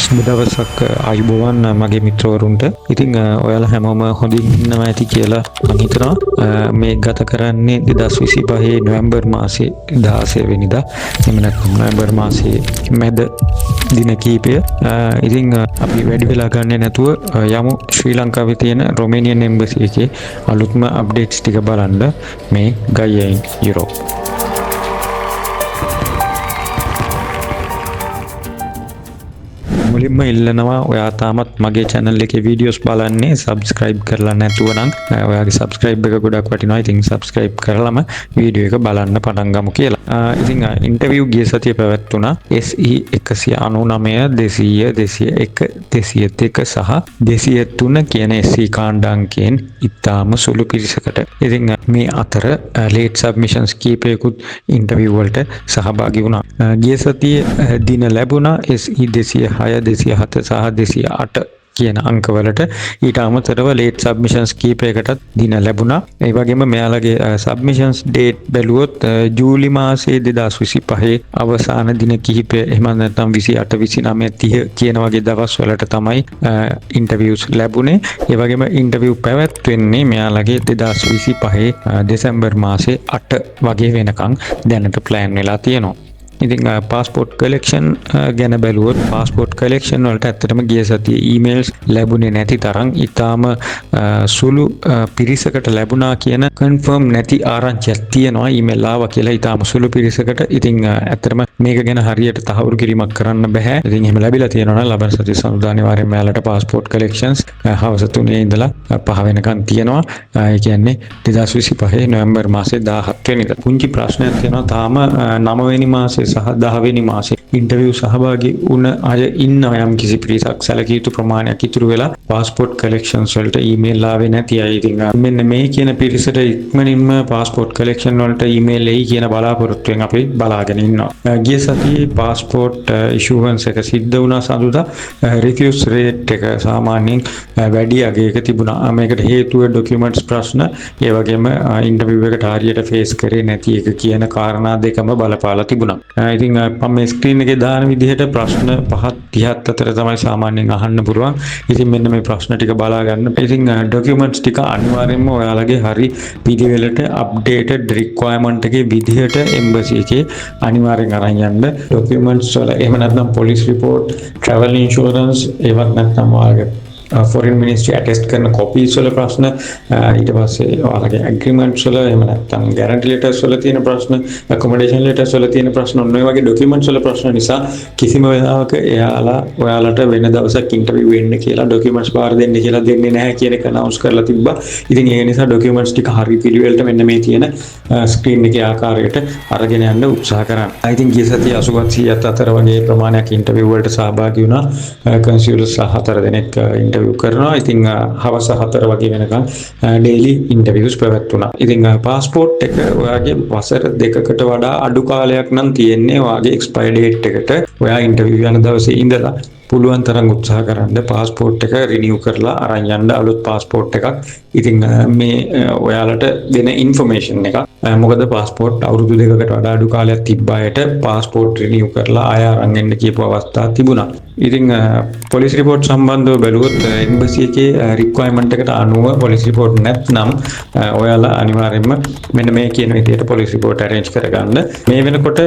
සුබ දවසක් ආයුබෝවන් මගේ මිත්‍රවරුන්ට. ඉතින් ඔයාලා හැමෝම හොඳින් ඉන්නවා ඇති කියලා මම හිතනවා. මේ ගත කරන්නේ 2025 නොවැම්බර් මාසේ 16 වෙනිදා. එහෙම නැත්නම් නොවැම්බර් මාසේ මැද දින කීපය. ඉතින් අපි වැඩි වෙලා ගන්නේ නැතුව යමු ශ්‍රී ලංකාවේ තියෙන රොමේනියන් එම්බසි එකේ අලුත්ම අප්ඩේට්ස් ටික බලන්න මේ ගයින් යුරෝප්. මුලින්ම ඉල්ලනවා ඔයා තාමත් මගේ channel එකේ videos බලන්නේ subscribe කරලා නැතුව නම් ඔයාගේ subscribe එක ගොඩක් වටිනවා. ඉතින් subscribe කරලම video එක බලන්න පටන් ගමු කියලා. ඉතින් interview ගිය සතියේ පැවැත්වුණා SE 199 200 201 202 සහ 203 කියන SE කාණ්ඩාංකයෙන් ඉතාම සුළු පිරිසකට. ඉතින් මේ අතර late submissions කීපයකුත් interview වලට සහභාගී වුණා. ගිය සතියේ දින ලැබුණා SE 206 207 සහ 208 කියන අංකවලට. ඊට අමතරව late submissions කීපයකටත් දින ලැබුණා. ඒ වගේම මෙයාලගේ submissions date බැලුවොත් ජූලි මාසයේ 2025 අවසාන දින කිහිපය එහෙම නැත්නම් 28 29 30 කියන වගේ දවස් වලට තමයි interviews ලැබුණේ. ඒ වගේම interview පැවැත්වෙන්නේ මෙයාලගේ 2025 දෙසැම්බර් මාසේ 8 වගේ වෙනකන් දැනට plan වෙලා තියෙනවා. ඉතින් passport collection ගැන බැලුවොත් passport collection වලට ඇත්තටම ගිය සතියේ emails ලැබුණේ නැති තරම් ඊටාම සුළු පිරිසකට ලැබුණා කියන confirm නැති ආරංචියක් තියෙනවා. email ආවා කියලා ඊටාම සුළු පිරිසකට. ඉතින් ඇත්තටම මේක ගැන හරියට තහවුරු කිරීමක් කරන්න බෑ. ඉතින් එහෙම ලැබිලා තියෙනවා නම් ලබන සතිය සඳුදා අනිවාර්යයෙන්ම යාලට passport collections හවස 3 ඉඳලා 5 වෙනකන් තියෙනවා. ඒ කියන්නේ 2025 නොවැම්බර් මාසේ 17 වෙනිදා. පුංචි ප්‍රශ්නයක් තියෙනවා. තාම 9 වෙනි මාසේ සහ 10 වෙනි මාසේ ඉන්ටර්විව් සහභාගී වුණ අය ඉන්නවා. යම් කිසි පිරිසක් සැලකිය යුතු ප්‍රමාණයක් ඉතුරු වෙලා passport collections වලට email ආවේ නැති අය. ඉතින් මෙන්න මේ කියන පිරිසට ඉක්මනින්ම passport collection වලට email එයි කියන බලාපොරොත්තුවෙන් අපි බලාගෙන ඉන්නවා. ගිය සතියේ passport issuance එක සිද්ධ වුණා සඳුදා. refuse rate එක සාමාන්‍යයෙන් වැඩි අගයක තිබුණා. මේකට හේතුව documents ප්‍රශ්න, ඒ වගේම ඉන්ටර්විව් එකට හරියට face කරේ නැති එක කියන කාරණා දෙකම බලපාලා තිබුණා. ඉතින් මම මේ ස්ක්‍රීන් එකේ දාන විදිහට ප්‍රශ්න 5-30 අතර තමයි සාමාන්‍යයෙන් අහන්න පුළුවන්. ඉතින් මෙන්න මේ ප්‍රශ්න ටික බලා ගන්න. ඉතින් ඩොකියුමන්ට්ස් ටික අනිවාර්යයෙන්ම ඔයාලගේ හරි පිළිවෙලට අප්ඩේටඩ් රික්වයර්මන්ට් එකේ විදිහට එම්බසි එකේ අනිවාර්යෙන් අරන් යන්න. ඩොකියුමන්ට්ස් වල එහෙම නැත්නම් පොලිස් රිපෝට්, ට්‍රැවල් ඉන්ෂුරන්ස්, ඒවත් නැත්නම් ඔයාලගේ foreign ministry attest කරන copies වල ප්‍රශ්න, ඊට පස්සේ ඔයාලගේ agreements වල එහෙම නැත්නම් guarantee letters වල තියෙන ප්‍රශ්න, accommodation letters වල තියෙන ප්‍රශ්න, ඔන්න ඔය වගේ documents වල ප්‍රශ්න නිසා කිසිම වෙලාවක ඔයාලට වෙන දවසක් interview වෙන්න කියලා documents බාර දෙන්න කියලා දෙන්නේ නැහැ කියන එක announce කරලා තිබ්බා. ඉතින් ඒ නිසා documents ටික හරි පිළිවෙලට මෙන්න මේ තියෙන screen එකේ ආකාරයට අරගෙන යන්න උත්සාහ කරන්න. I think ගිය සතියේ 80ත් 100ත් අතර වගේ ප්‍රමාණයක් interview වලට සහභාගී වුණා. consuls 4 දෙනෙක් කරනවා. ඉතින් හවස 4 වගේ වෙනකන් ඩේලි ඉන්ටර්විව්ස් පැවැත්වුණා. ඉතින් પાස්පෝර්ට් එක ඔයාගේ වසර 2කට වඩා අඩු කාලයක් නම් තියෙන්නේ ඔයාගේ එක්ස්පයර් ඩේට් එකට. ඔයා ඉන්ටර්විව් යන දවසේ ඉඳලා පුළුවන් තරම් උත්සාහ කරන්න પાස්පෝර්ට් එක රිනිව් කරලා අරන් යන්න අලුත් પાස්පෝර්ට් එකක්. ඉතින් මේ ඔයාලට දෙන ඉන්ෆර්මේෂන් එක. මොකද પાස්පෝර්ට් අවුරුදු 2කට වඩා අඩු කාලයක් තිබ්බ අයට પાස්පෝර්ට් රිනිව් කරලා ආය අරන් එන්න කියපු අවස්ථා තිබුණා. ඉතින් පොලිස් රිපෝට් සම්බන්ධව බැලුවොත් එම්බසි එකේ රික්වයර්මන්ට් එකට අනුව පොලිස් රිපෝට් නැත්නම් ඔයාලා අනිවාර්යයෙන්ම මෙන්න මේ කියන විදිහට පොලිස් රිපෝට් arrange කරගන්න. මේ වෙනකොට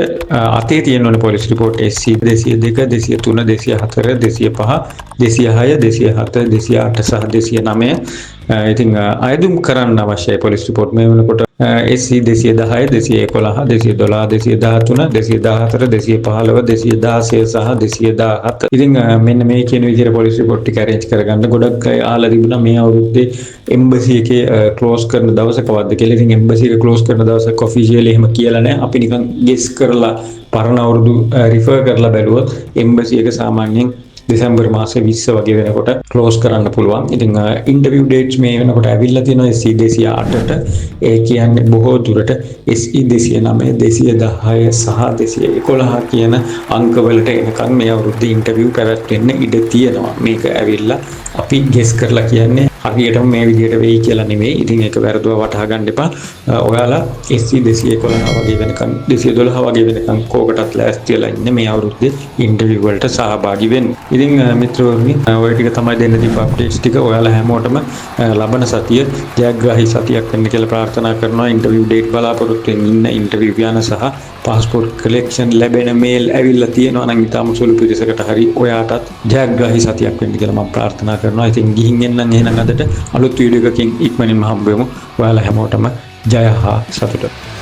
අතේ තියෙන ඕනේ පොලිස් රිපෝට් SC 202 203 204 205 206 207 208 සහ 209. ඉතින් අයදුම් කරන්න අවශ්‍යයි පොලිස් රිපෝට්. මේ වෙනකොට SC 210 211 212 213 214 215 216 සහ 217. මෙන්න මේ කියන විදිහට පොලිස් රිපෝට් ටික arrange කරගන්න. ගොඩක් අය ආලා තිබුණා මේ අවුරුද්දේ එම්බසි එකේ ක්ලෝස් කරන දවසකවත්ද කියලා. ඉතින් එම්බසි එක ක්ලෝස් කරන දවසක් ඔෆිෂියලි එහෙම කියලා නැහැ. අපි නිකන් ගෙස් කරලා පරණ අවුරුදු රිෆර් කරලා බැලුවොත් එම්බසි එක සාමාන්‍යයෙන් දෙසැම්බර් මාසේ 20 වගේ වෙනකොට ක්ලෝස් කරන්න පුළුවන්. ඉතින් ඉන්ටර්විව් ඩේට්ස් මේ වෙනකොට ඇවිල්ලා තියෙනවා SE 208ට. ඒ කියන්නේ බොහෝ දුරට SE 209 210 සහ 211 කියන අංකවලට එනකන් මේ අවුරුද්දේ ඉන්ටර්විව් පැවැත්වෙන්න ඉඩ තියෙනවා. මේක ඇවිල්ලා අපි ගෙස් කරලා කියන්නේ හරියටම මේ විදිහට වෙයි කියලා නෙමෙයි. ඉතින් ඒක වැරදුව වටහා ගන්න එපා. ඔයාලා SC 211 වගේ වෙනකන් 212 වගේ වෙනකන් කෝකටත් ලෑස්ති වෙලා ඉන්න මේ අවුරුද්දේ ඉන්ටර්විව් වලට සහභාගී වෙන්න. ඉතින් මිත්‍රවරුනි ඔය ටික තමයි දෙන්න තිබ්බ අප්ඩේට්ස් ටික. ඔයාලා හැමෝටම ලබන සතිය ජයග්‍රාහී සතියක් වෙන්න කියලා ප්‍රාර්ථනා කරනවා. ඉන්ටර්විව් ඩේට් බලාපොරොත්තු වෙමින් ඉන්න ඉන්ටර්විව් යන සහ පාස්පෝර්ට් කලෙක්ෂන් ලැබෙන මේල් ඇවිල්ලා තියෙනවා නම් ඊටම සුළු පිරිසකට හරි ඔයාටත් ජයග්‍රාහී සතියක් වෙන්න කියලා මම ප්‍රාර්ථනා කරනවා. ඉතින් ගිහින් එන්නම් එහෙනම් අදට අලුත් වීඩියෝ එකකින් ඉක්මනින්ම හම්බ වෙමු. ඔයාලා හැමෝටම ජය හා සතුට.